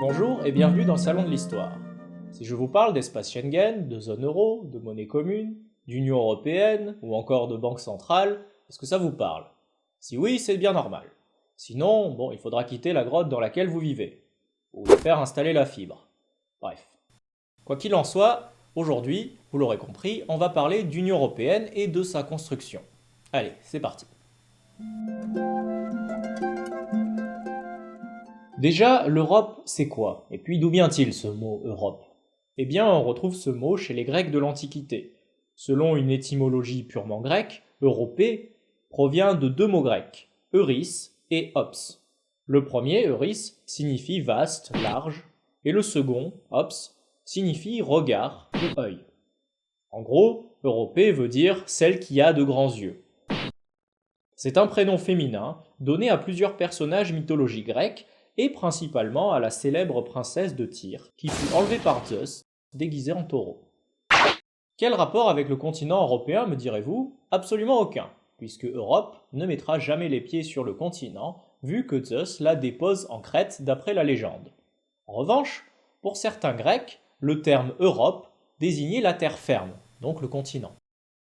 Bonjour et bienvenue dans le Salon de l'Histoire. Si je vous parle d'espace Schengen, de zone euro, de monnaie commune, d'Union européenne ou encore de banque centrale, est-ce que ça vous parle? Si oui, c'est bien normal. Sinon, bon, il faudra quitter la grotte dans laquelle vous vivez, ou faire installer la fibre. Bref. Quoi qu'il en soit, aujourd'hui, vous l'aurez compris, on va parler d'Union européenne et de sa construction. Allez, c'est parti. Déjà, l'Europe, c'est quoi? Et puis d'où vient-il ce mot Europe? Eh bien, on retrouve ce mot chez les Grecs de l'Antiquité. Selon une étymologie purement grecque, Europée provient de deux mots grecs, euris et ops. Le premier, euris, signifie vaste, large, et le second, ops, signifie regard ou œil. En gros, Europée veut dire celle qui a de grands yeux. C'est un prénom féminin donné à plusieurs personnages mythologiques grecs et principalement à la célèbre princesse de Tyr, qui fut enlevée par Zeus, déguisée en taureau. Quel rapport avec le continent européen, me direz-vous? Absolument aucun, puisque Europe ne mettra jamais les pieds sur le continent, vu que Zeus la dépose en Crète d'après la légende. En revanche, pour certains Grecs, le terme Europe désignait la terre ferme, donc le continent.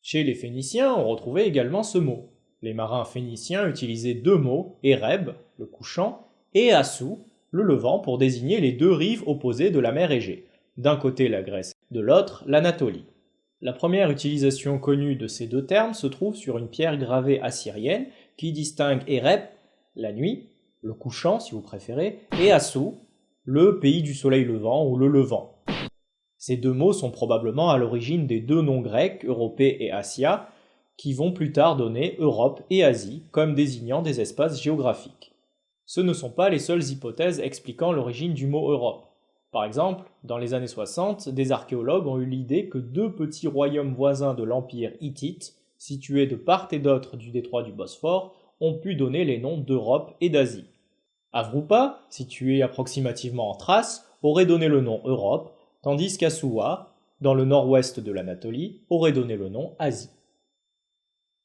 Chez les Phéniciens, on retrouvait également ce mot. Les marins phéniciens utilisaient deux mots, Éreb, le couchant, et Assou, le levant, pour désigner les deux rives opposées de la mer Égée. D'un côté la Grèce, de l'autre l'Anatolie. La première utilisation connue de ces deux termes se trouve sur une pierre gravée assyrienne qui distingue Éreb, la nuit, le couchant si vous préférez, et Assou, le pays du soleil levant ou le levant. Ces deux mots sont probablement à l'origine des deux noms grecs, Europée et Assia, qui vont plus tard donner Europe et Asie comme désignant des espaces géographiques. Ce ne sont pas les seules hypothèses expliquant l'origine du mot Europe. Par exemple, dans les années 60, des archéologues ont eu l'idée que deux petits royaumes voisins de l'empire hittite, situés de part et d'autre du détroit du Bosphore, ont pu donner les noms d'Europe et d'Asie. Avrupa, situé approximativement en Thrace, aurait donné le nom Europe, tandis qu'Assuwa, dans le nord-ouest de l'Anatolie, aurait donné le nom Asie.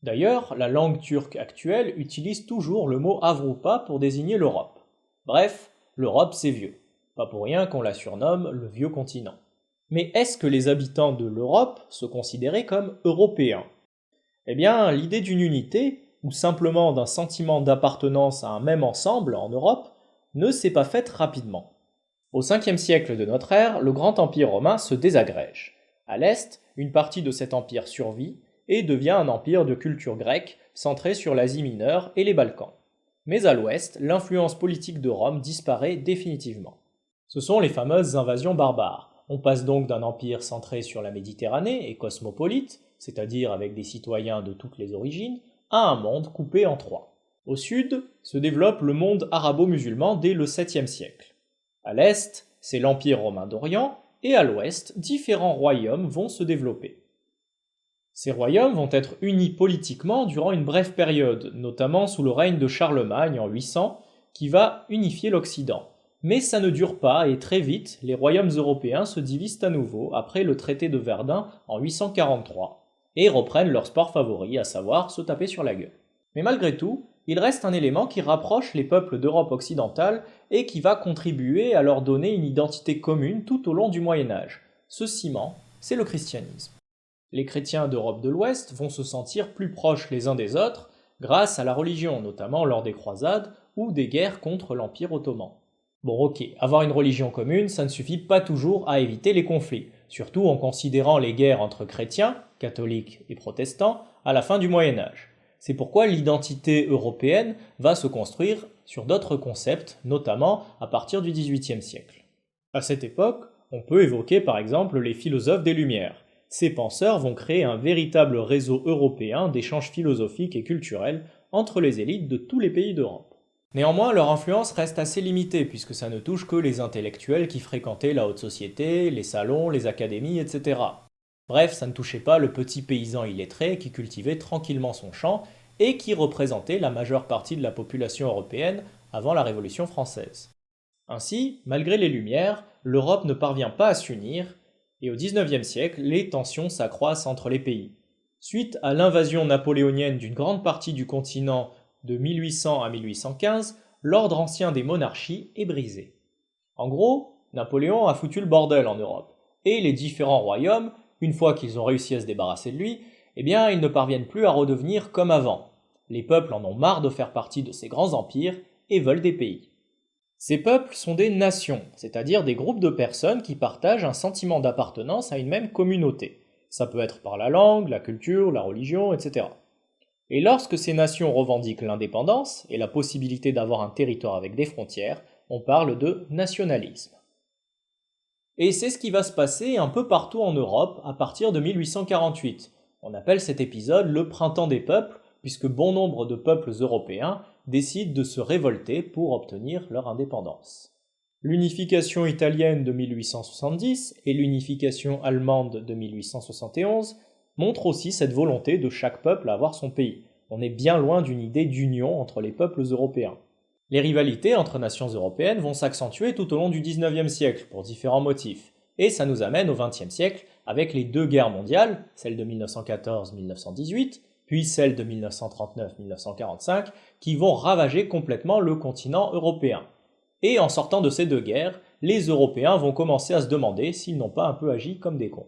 D'ailleurs, la langue turque actuelle utilise toujours le mot Avrupa pour désigner l'Europe. Bref, l'Europe c'est vieux. Pas pour rien qu'on la surnomme le vieux continent. Mais est-ce que les habitants de l'Europe se considéraient comme européens? Eh bien, l'idée d'une unité, ou simplement d'un sentiment d'appartenance à un même ensemble en Europe, ne s'est pas faite rapidement. Au 5e siècle de notre ère, le grand empire romain se désagrège. À l'est, une partie de cet empire survit et devient un empire de culture grecque centré sur l'Asie mineure et les Balkans. Mais à l'ouest, l'influence politique de Rome disparaît définitivement. Ce sont les fameuses invasions barbares. On passe donc d'un empire centré sur la Méditerranée et cosmopolite, c'est-à-dire avec des citoyens de toutes les origines, à un monde coupé en trois. Au sud se développe le monde arabo-musulman dès le 7e siècle. À l'est, c'est l'Empire romain d'Orient, et à l'ouest, différents royaumes vont se développer. Ces royaumes vont être unis politiquement durant une brève période, notamment sous le règne de Charlemagne en 800, qui va unifier l'Occident. Mais ça ne dure pas et très vite, les royaumes européens se divisent à nouveau après le traité de Verdun en 843 et reprennent leur sport favori, à savoir se taper sur la gueule. Mais malgré tout, il reste un élément qui rapproche les peuples d'Europe occidentale et qui va contribuer à leur donner une identité commune tout au long du Moyen Âge. Ce ciment, c'est le christianisme. Les chrétiens d'Europe de l'Ouest vont se sentir plus proches les uns des autres grâce à la religion, notamment lors des croisades ou des guerres contre l'Empire ottoman. Bon ok, avoir une religion commune, ça ne suffit pas toujours à éviter les conflits, surtout en considérant les guerres entre chrétiens, catholiques et protestants, à la fin du Moyen Âge. C'est pourquoi l'identité européenne va se construire sur d'autres concepts, notamment à partir du XVIIIe siècle. À cette époque, on peut évoquer par exemple les philosophes des Lumières. Ces penseurs vont créer un véritable réseau européen d'échanges philosophiques et culturels entre les élites de tous les pays d'Europe. Néanmoins, leur influence reste assez limitée puisque ça ne touche que les intellectuels qui fréquentaient la haute société, les salons, les académies, etc. Bref, ça ne touchait pas le petit paysan illettré qui cultivait tranquillement son champ et qui représentait la majeure partie de la population européenne avant la Révolution française. Ainsi, malgré les Lumières, l'Europe ne parvient pas à s'unir, et au XIXe siècle, les tensions s'accroissent entre les pays. Suite à l'invasion napoléonienne d'une grande partie du continent de 1800 à 1815, l'ordre ancien des monarchies est brisé. En gros, Napoléon a foutu le bordel en Europe, et les différents royaumes, une fois qu'ils ont réussi à se débarrasser de lui, eh bien, ils ne parviennent plus à redevenir comme avant. Les peuples en ont marre de faire partie de ces grands empires et veulent des pays. Ces peuples sont des nations, c'est-à-dire des groupes de personnes qui partagent un sentiment d'appartenance à une même communauté. Ça peut être par la langue, la culture, la religion, etc. Et lorsque ces nations revendiquent l'indépendance et la possibilité d'avoir un territoire avec des frontières, on parle de nationalisme. Et c'est ce qui va se passer un peu partout en Europe à partir de 1848. On appelle cet épisode le printemps des peuples, puisque bon nombre de peuples européens décident de se révolter pour obtenir leur indépendance. L'unification italienne de 1870 et l'unification allemande de 1871 montrent aussi cette volonté de chaque peuple à avoir son pays. On est bien loin d'une idée d'union entre les peuples européens. Les rivalités entre nations européennes vont s'accentuer tout au long du XIXe siècle pour différents motifs, et ça nous amène au XXe siècle avec les deux guerres mondiales, celle de 1914-1918, puis celle de 1939-1945, qui vont ravager complètement le continent européen. Et en sortant de ces deux guerres, les Européens vont commencer à se demander s'ils n'ont pas un peu agi comme des cons.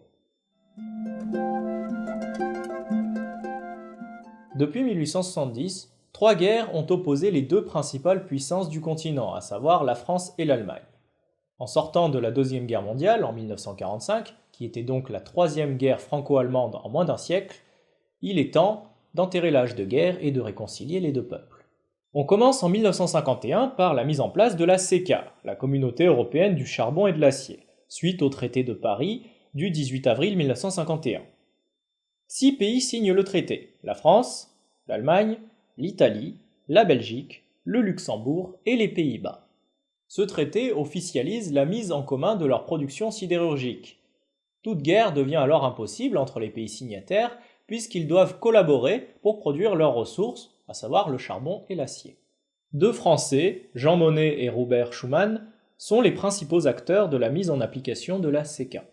Depuis 1870, trois guerres ont opposé les deux principales puissances du continent, à savoir la France et l'Allemagne. En sortant de la Deuxième Guerre mondiale en 1945, qui était donc la troisième guerre franco-allemande en moins d'un siècle, il est temps d'enterrer l'âge de guerre et de réconcilier les deux peuples. On commence en 1951 par la mise en place de la CECA, la Communauté européenne du charbon et de l'acier, suite au traité de Paris du 18 avril 1951. 6 pays signent le traité, la France, l'Allemagne, l'Italie, la Belgique, le Luxembourg et les Pays-Bas. Ce traité officialise la mise en commun de leur production sidérurgique. Toute guerre devient alors impossible entre les pays signataires puisqu'ils doivent collaborer pour produire leurs ressources, à savoir le charbon et l'acier. Deux Français, Jean Monnet et Robert Schuman, sont les principaux acteurs de la mise en application de la CECA.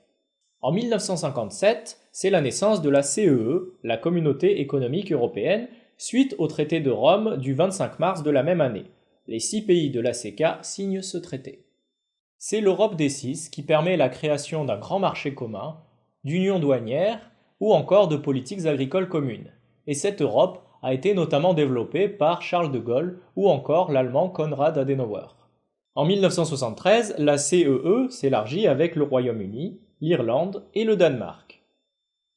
En 1957, c'est la naissance de la CEE, la Communauté économique européenne, suite au traité de Rome du 25 mars de la même année. Les 6 pays de la CECA signent ce traité. C'est l'Europe des 6 qui permet la création d'un grand marché commun, d'unions douanières ou encore de politiques agricoles communes. Et cette Europe a été notamment développée par Charles de Gaulle ou encore l'Allemand Konrad Adenauer. En 1973, la CEE s'élargit avec le Royaume-Uni, l'Irlande et le Danemark.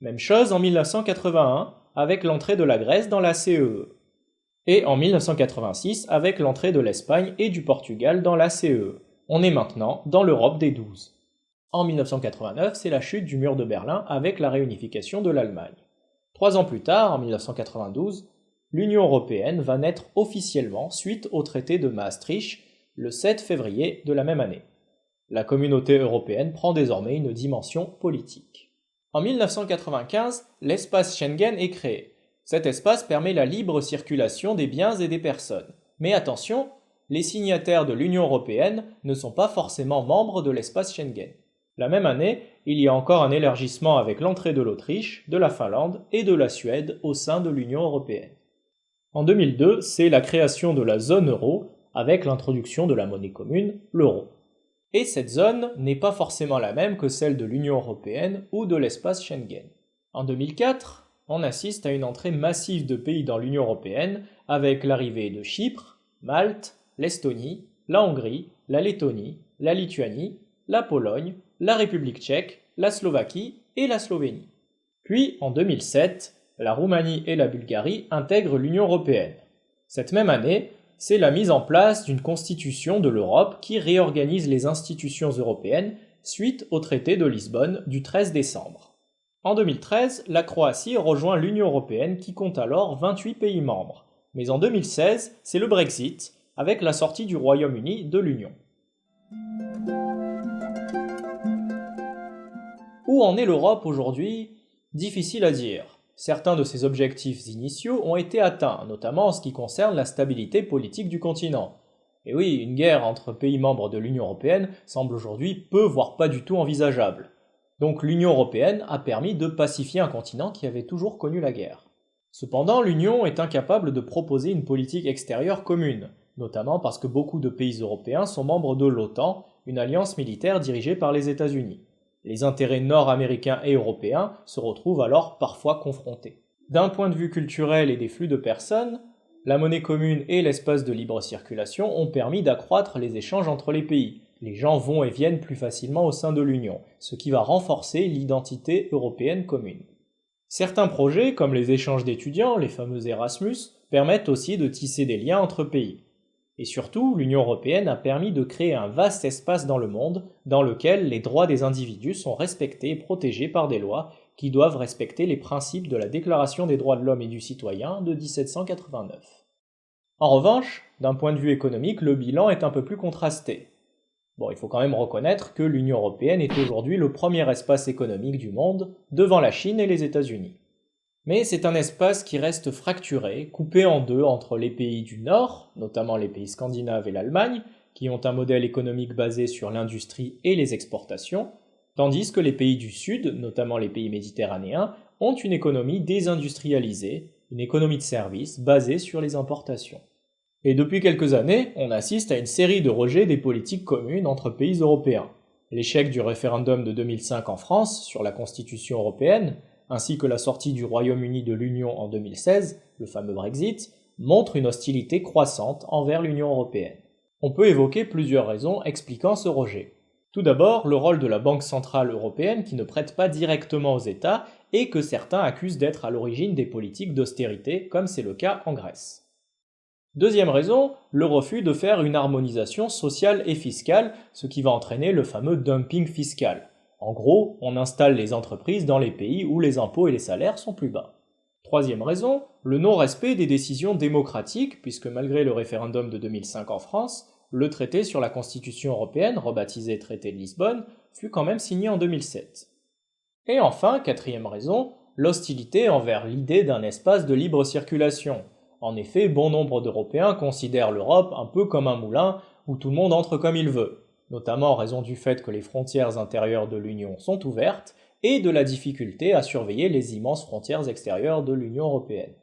Même chose en 1981 avec l'entrée de la Grèce dans la CEE. Et en 1986 avec l'entrée de l'Espagne et du Portugal dans la CEE. On est maintenant dans l'Europe des 12. En 1989, c'est la chute du mur de Berlin avec la réunification de l'Allemagne. 3 ans plus tard, en 1992, l'Union européenne va naître officiellement suite au traité de Maastricht le 7 février de la même année. La communauté européenne prend désormais une dimension politique. En 1995, l'espace Schengen est créé. Cet espace permet la libre circulation des biens et des personnes. Mais attention, les signataires de l'Union européenne ne sont pas forcément membres de l'espace Schengen. La même année, il y a encore un élargissement avec l'entrée de l'Autriche, de la Finlande et de la Suède au sein de l'Union européenne. En 2002, c'est la création de la zone euro avec l'introduction de la monnaie commune, l'euro. Et cette zone n'est pas forcément la même que celle de l'Union européenne ou de l'espace Schengen. En 2004, on assiste à une entrée massive de pays dans l'Union européenne avec l'arrivée de Chypre, Malte, l'Estonie, la Hongrie, la Lettonie, la Lituanie, la Pologne, la République tchèque, la Slovaquie et la Slovénie. Puis, en 2007, la Roumanie et la Bulgarie intègrent l'Union européenne. Cette même année, c'est la mise en place d'une constitution de l'Europe qui réorganise les institutions européennes suite au traité de Lisbonne du 13 décembre. En 2013, la Croatie rejoint l'Union européenne qui compte alors 28 pays membres. Mais en 2016, c'est le Brexit, avec la sortie du Royaume-Uni de l'Union. Où en est l'Europe aujourd'hui ? Difficile à dire. Certains de ses objectifs initiaux ont été atteints, notamment en ce qui concerne la stabilité politique du continent. Et oui, une guerre entre pays membres de l'Union européenne semble aujourd'hui peu voire pas du tout envisageable. Donc l'Union européenne a permis de pacifier un continent qui avait toujours connu la guerre. Cependant, l'Union est incapable de proposer une politique extérieure commune, notamment parce que beaucoup de pays européens sont membres de l'OTAN, une alliance militaire dirigée par les États-Unis. Les intérêts nord-américains et européens se retrouvent alors parfois confrontés. D'un point de vue culturel et des flux de personnes, la monnaie commune et l'espace de libre circulation ont permis d'accroître les échanges entre les pays. Les gens vont et viennent plus facilement au sein de l'Union, ce qui va renforcer l'identité européenne commune. Certains projets, comme les échanges d'étudiants, les fameux Erasmus, permettent aussi de tisser des liens entre pays. Et surtout, l'Union européenne a permis de créer un vaste espace dans le monde dans lequel les droits des individus sont respectés et protégés par des lois qui doivent respecter les principes de la Déclaration des droits de l'homme et du citoyen de 1789. En revanche, d'un point de vue économique, le bilan est un peu plus contrasté. Bon, il faut quand même reconnaître que l'Union européenne est aujourd'hui le premier espace économique du monde, devant la Chine et les États-Unis. Mais c'est un espace qui reste fracturé, coupé en deux entre les pays du Nord, notamment les pays scandinaves et l'Allemagne, qui ont un modèle économique basé sur l'industrie et les exportations, tandis que les pays du Sud, notamment les pays méditerranéens, ont une économie désindustrialisée, une économie de services basée sur les importations. Et depuis quelques années, on assiste à une série de rejets des politiques communes entre pays européens. L'échec du référendum de 2005 en France sur la Constitution européenne, ainsi que la sortie du Royaume-Uni de l'Union en 2016, le fameux Brexit, montrent une hostilité croissante envers l'Union européenne. On peut évoquer plusieurs raisons expliquant ce rejet. Tout d'abord, le rôle de la Banque centrale européenne qui ne prête pas directement aux États et que certains accusent d'être à l'origine des politiques d'austérité, comme c'est le cas en Grèce. Deuxième raison, le refus de faire une harmonisation sociale et fiscale, ce qui va entraîner le fameux dumping fiscal. En gros, on installe les entreprises dans les pays où les impôts et les salaires sont plus bas. Troisième raison, le non-respect des décisions démocratiques, puisque malgré le référendum de 2005 en France, le traité sur la Constitution européenne, rebaptisé traité de Lisbonne, fut quand même signé en 2007. Et enfin, quatrième raison, l'hostilité envers l'idée d'un espace de libre circulation. En effet, bon nombre d'Européens considèrent l'Europe un peu comme un moulin où tout le monde entre comme il veut, notamment en raison du fait que les frontières intérieures de l'Union sont ouvertes et de la difficulté à surveiller les immenses frontières extérieures de l'Union européenne.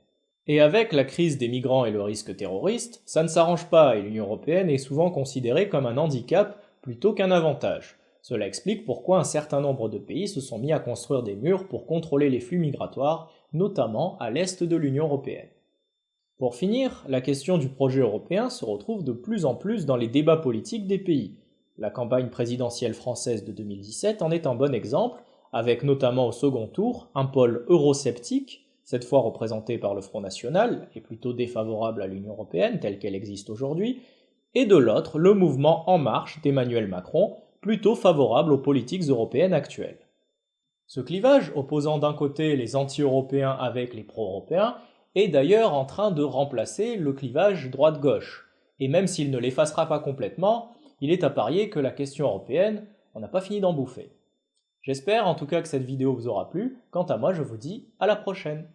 Et avec la crise des migrants et le risque terroriste, ça ne s'arrange pas et l'Union européenne est souvent considérée comme un handicap plutôt qu'un avantage. Cela explique pourquoi un certain nombre de pays se sont mis à construire des murs pour contrôler les flux migratoires, notamment à l'est de l'Union européenne. Pour finir, la question du projet européen se retrouve de plus en plus dans les débats politiques des pays. La campagne présidentielle française de 2017 en est un bon exemple, avec notamment au second tour un pôle eurosceptique, cette fois représenté par le Front National, et plutôt défavorable à l'Union européenne telle qu'elle existe aujourd'hui, et de l'autre le mouvement En Marche d'Emmanuel Macron, plutôt favorable aux politiques européennes actuelles. Ce clivage, opposant d'un côté les anti-européens avec les pro-européens, est d'ailleurs en train de remplacer le clivage droite-gauche. Et même s'il ne l'effacera pas complètement, il est à parier que la question européenne, on n'a pas fini d'en bouffer. J'espère en tout cas que cette vidéo vous aura plu. Quant à moi, je vous dis à la prochaine.